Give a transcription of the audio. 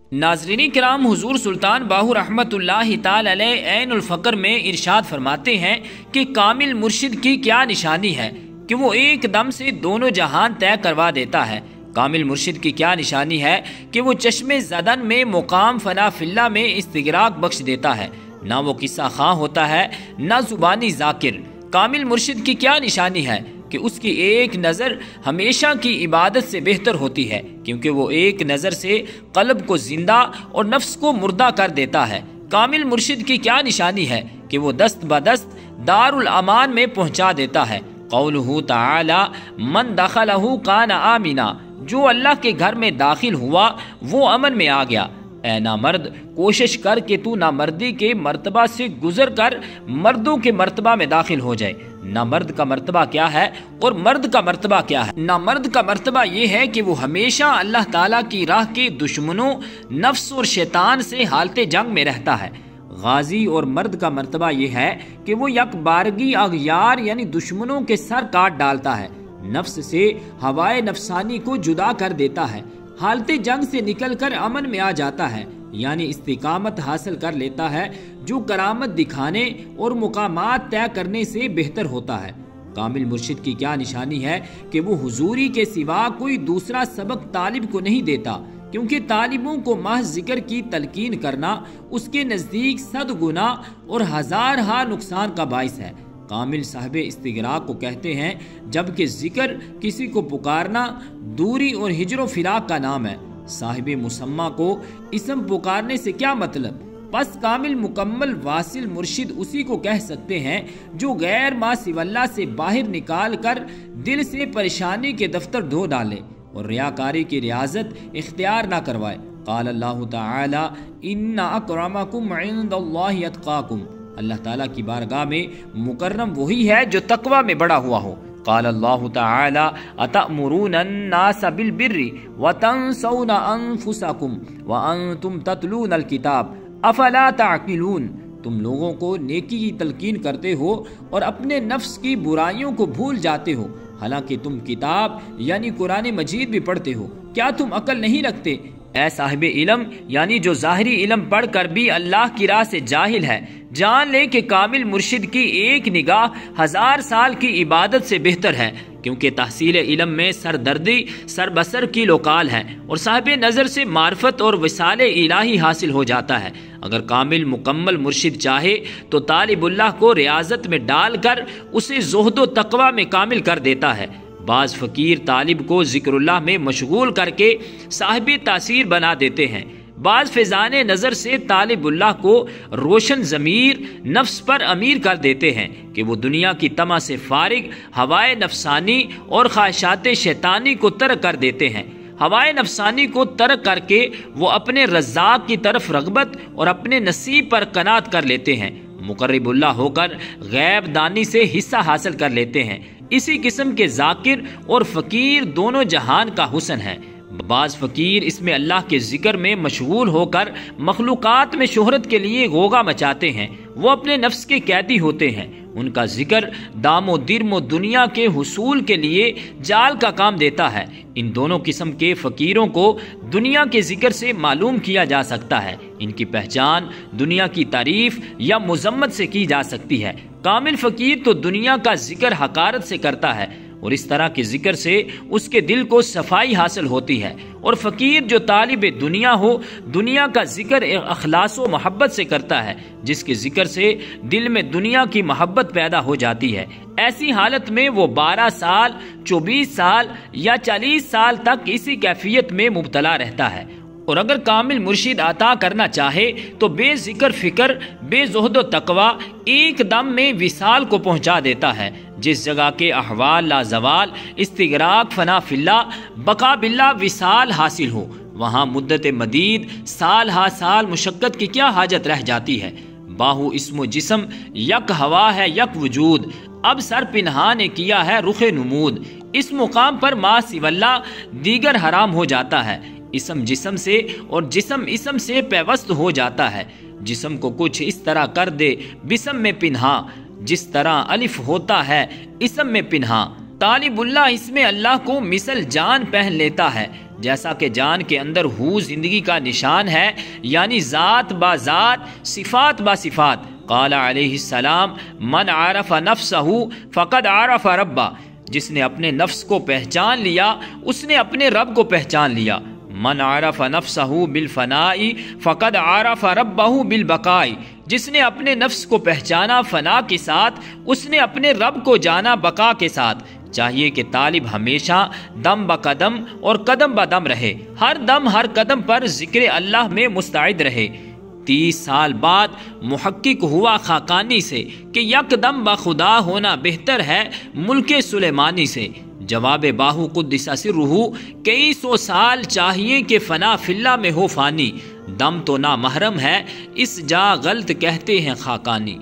नाज़रीन کرام، हुजूर सुल्तान बाहू रहमतुल्लाह ताला अलैह ऐन उल फ़क्र में इरशाद फरमाते हैं कि कामिल मुर्शिद की क्या निशानी है कि वो एक दम से दोनों जहान तय करवा देता है। कामिल मुर्शिद की क्या निशानी है कि वो चश्मे ज़दन में मुकाम फना फिल्ला में इस्तिगराक बख्श देता है। ना वो किस्सा खां होता है, ना ज़ुबानी ज़ाकिर। कामिल मुर्शिद की क्या निशानी है कि उसकी एक नज़र हमेशा की इबादत से बेहतर होती है, क्योंकि वो एक नज़र से क़ल्ब को ज़िंदा और नफ्स को मुर्दा कर देता है। कामिल मुर्शिद की क्या निशानी है कि वो दस्त बदस्त दारुल अमान में पहुंचा देता है। क़ौलुहु तआला मन दखलहु कान आमिना, जो अल्लाह के घर में दाखिल हुआ वो अमन में आ गया। ऐ नामर्द, कोशिश कर कि तू नामर्दी के मर्तबा से गुजर कर मर्दों के मर्तबा में दाखिल हो जाए। नामर्द का मर्तबा क्या है और मर्द का मर्तबा क्या है? नामर्द का मर्तबा ये है कि वो हमेशा अल्लाह ताला की राह के दुश्मनों, नफ्स और शैतान से हालते जंग में रहता है। गाजी और मर्द का मर्तबा ये है कि वो यकबारगी अगयार यानी दुश्मनों के सर काट डालता है, नफ्स से हवाए नफसानी को जुदा कर देता है, हालते जंग से निकलकर अमन में आ जाता है, यानी इस्तिकामत हासिल कर लेता है, जो करामत दिखाने और मुकामात तय करने से बेहतर होता है। कामिल मुर्शिद की क्या निशानी है कि वो हुजूरी के सिवा कोई दूसरा सबक तालिब को नहीं देता, क्योंकि तालिबों को महज जिक्र की तलकीन करना उसके नज़दीक 100 गुना और 1000 हा नुकसान का बाइस है। कामिल साहिब इस्तिगराक को कहते हैं, जबकि जिक्र किसी को पुकारना दूरी और हिजरो फिराक का नाम है। साहिब मुसम्मा को इसम पुकारने से क्या मतलब? बस कामिल मुकम्मल वासिल मुर्शिद उसी को कह सकते हैं जो गैर मा सिवल्ला से बाहर निकाल कर दिल से परेशानी के दफ्तर धो डाले और रियाकारी की रियाजत इख्तियार ना करवाए। क़ाल अल्लाहु तआला इन्ना अक्रमकुम इंदल्लाहि अत्क़ाकुम, अल्लाह ताला की बारगाह में मुकर्रम वही है जो तकवा में बड़ा हुआ हो। क़ाल अल्लाहु तआला अतअमुरून अन्नास बिल बिर्रि व तंसौना अनफुसकुम व अंतुम ततलूनल किताब अफला ताक़िलून, तुम लोगों को नेकी की तलकीन करते हो और अपने नफ्स की बुराइयों को भूल जाते हो, हालांकि तुम किताब यानी कुरान मजीद भी पढ़ते हो, क्या तुम अकल नहीं रखते? ऐ साहिब इल्म, यानी जो ज़ाहिरी इल्म पढ़ कर भी अल्लाह की राह से जाहिल है, जान ले कि कामिल मुर्शिद की एक निगाह 1000 साल की इबादत से बेहतर है, क्योंकि तहसील इल्म में सरदर्दी सरबसर की लोकाल है और साहिब नज़र से मार्फत और विसाले इलाही हासिल हो जाता है। अगर कामिल मुकम्मल मुर्शिद चाहे तो तालिबुल्लाह को रियाजत में डालकर उसे ज़ुहदो तकवा में कामिल कर देता है। बाज़ फ़कीर तालिब को ज़िक्रुल्लाह में मशगूल करके साहिब तासीर बना देते हैं। बाज़ फ़िज़ाने नज़र से तालिबुल्लाह को रोशन ज़मीर नफ्स पर अमीर कर देते हैं कि वो दुनिया की तमा से फारिग हवाए नफसानी और ख्वाहिशात शैतानी को तर्क कर देते हैं। हवाए नफसानी को तर्क करके वो अपने रज़्ज़ाक़ की तरफ रग़बत और अपने नसीब पर कनात कर लेते हैं। मुक़र्रिबुल्लाह होकर गैब दानी से हिस्सा हासिल कर लेते हैं। इसी किस्म के ज़ाकिर और फ़कीर दोनों जहान का हुस्न है। बाज़ फ़कीर इसमें अल्लाह के ज़िक्र में मशगूल होकर मखलूक़ात में शोहरत के लिए गोगा मचाते हैं, वो अपने नफ्स के कैदी होते हैं। उनका जिक्र दामो दिरमो दुनिया के हुसूल के लिए जाल का काम देता है। इन दोनों किस्म के फ़कीरों को दुनिया के जिक्र से मालूम किया जा सकता है। इनकी पहचान दुनिया की तारीफ या मुज़म्मत से की जा सकती है। कामिल फ़कीर तो दुनिया का जिक्र हकारत से करता है और इस तरह के जिक्र से उसके दिल को सफाई हासिल होती है। और फ़कीर जो तालिब दुनिया हो, दुनिया का जिक्र अखलास व मोहब्बत से करता है, जिसके जिक्र से दिल में दुनिया की मोहब्बत पैदा हो जाती है। ऐसी हालत में वो 12 साल, 24 साल या 40 साल तक इसी कैफियत में मुब्तला रहता है। और अगर कामिल मुर्शिद अता करना चाहे तो बेजिक्र फिक्र बेजुहद तकवा एक दम में विसाल को पहुंचा देता है। जिस जगह के अहवाल लाजवाल इस्तिगराक फना फिल्ला बका बिल्ला विसाल हासिल हो, वहाँ मुद्दत मदीद साल हा साल मुशक्कत की क्या हाजत रह जाती है। बाहु इस्म जिस्म यक हवा है यक वजूद, अब सर पिन्हा ने किया है रुखे नमूद। इस मुकाम पर मा सिवल्ला दीगर हराम हो जाता है। इसम जिस्म से और जिस्म इसम से पैवस्त हो जाता है। जिस्म को कुछ इस तरह कर दे बिस्म में पिन्हा, जिस तरह अलिफ होता है इसम में पिन्हा। तालिबुल्लाह इसमें अल्लाह को मिसल जान पहन लेता है। جیسا کہ جان کے اندر ہو زندگی کا نشان ہے، یعنی ذات با ذات، صفات با صفات۔ قال علیہ السلام من عرف نفسہ فقد عرف ربہ، جس نے اپنے نفس کو پہچان لیا اس نے اپنے رب کو پہچان لیا۔ من عرف نفسہ بالفناء فقد عرف ربہ بالبقاء، جس نے اپنے نفس کو پہچانا فنا کے ساتھ اس نے اپنے رب کو جانا بقا کے ساتھ۔ چاہیے کہ طالب ہمیشہ دم بقدم اور قدم بدم رہے، ہر دم ہر قدم پر ذکر اللہ میں مستعد رہے۔ 30 سال بعد محقق ہوا خاقانی سے کہ یک دم بخدا ہونا بہتر ہے ملک سلیمانی سے۔ جواب باہو قدس سرہ، کئی سو سال چاہیے کہ فنا فی اللہ میں ہو فانی، دم تو نامحرم ہے اس جا غلط کہتے ہیں خاقانی۔